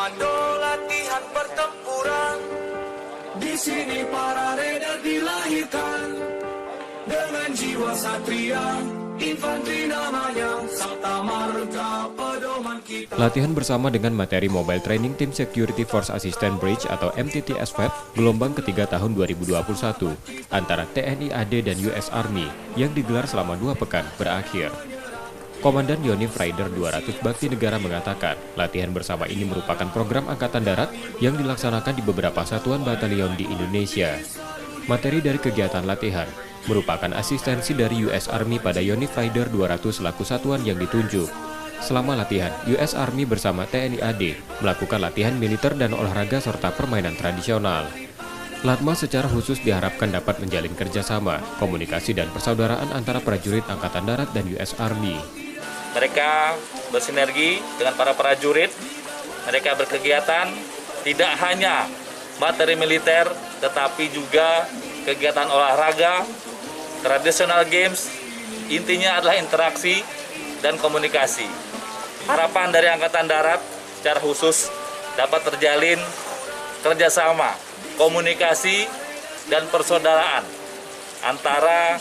komando latihan pertempuran. Di sini para raider dilahirkan dengan jiwa satria, infanteri namanya, Sabta Marga pedoman kita. Latihan bersama dengan materi Mobile Training Team Security Force Assistant Bridge atau MTTS-FAB gelombang ketiga tahun 2021 antara TNI AD dan US Army yang digelar selama 2 pekan berakhir. Komandan Yonif Raider 200 Bakti Negara mengatakan, latihan bersama ini merupakan program Angkatan Darat yang dilaksanakan di beberapa satuan batalion di Indonesia. Materi dari kegiatan latihan merupakan asistensi dari US Army pada Yonif Raider 200 selaku satuan yang ditunjuk. Selama latihan, US Army bersama TNI AD melakukan latihan militer dan olahraga serta permainan tradisional. Latmas secara khusus diharapkan dapat menjalin kerjasama, komunikasi dan persaudaraan antara prajurit Angkatan Darat dan US Army. Mereka bersinergi dengan para prajurit, mereka berkegiatan tidak hanya materi militer, tetapi juga kegiatan olahraga, traditional games, intinya adalah interaksi dan komunikasi. Harapan dari Angkatan Darat secara khusus dapat terjalin kerjasama, komunikasi, dan persaudaraan antara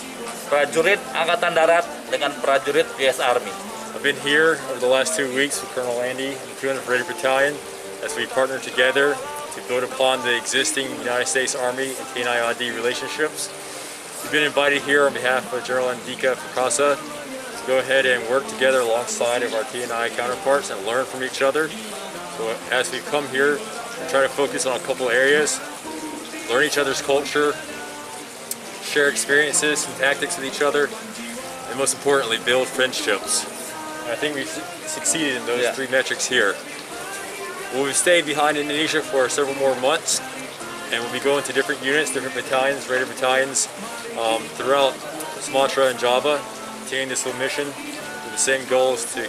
prajurit Angkatan Darat dengan prajurit US Army. I've been here over the last 2 weeks with Colonel Andy and the 200th Raider Battalion as we partner together to build upon the existing United States Army and TNI-AD relationships. We've been invited here on behalf of General Andika Perkasa to go ahead and work together alongside of our TNI counterparts and learn from each other. So as we've come here, we try to focus on a couple areas, learn each other's culture, share experiences and tactics with each other, and most importantly, build friendships. And I think we've succeeded in those 3 metrics here. We'll be staying behind Indonesia for several more months, and we'll be going to different units, different battalions, Raider battalions throughout Sumatra and Java, attaining this little mission with the same goals to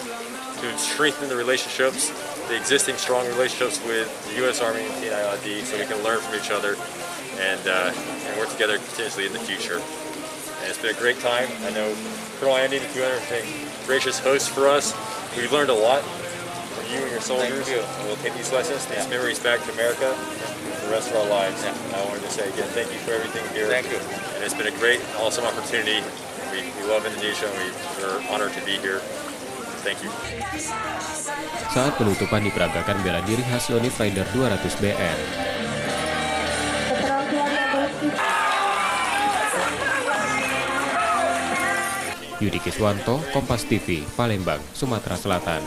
strengthen the relationships, the existing strong relationships with the U.S. Army and TNI-AD, so we can learn from each other and work together continuously in the future. And it's been a great time. I know Colonel Andy and the 200 have been gracious hosts for us. We've learned a lot from you and your soldiers. Thank you. And we'll take these lessons, these memories back to America for the rest of our lives. And I wanted to say again, thank you for everything here. Thank you. And it's been a great, awesome opportunity. We love Indonesia and we're honored to be here. Thank you. Saat penutupan diperagakan bela diri khas Yonif Raider 200 BN. Yudi Kiswanto, Kompas TV, Palembang, Sumatera Selatan.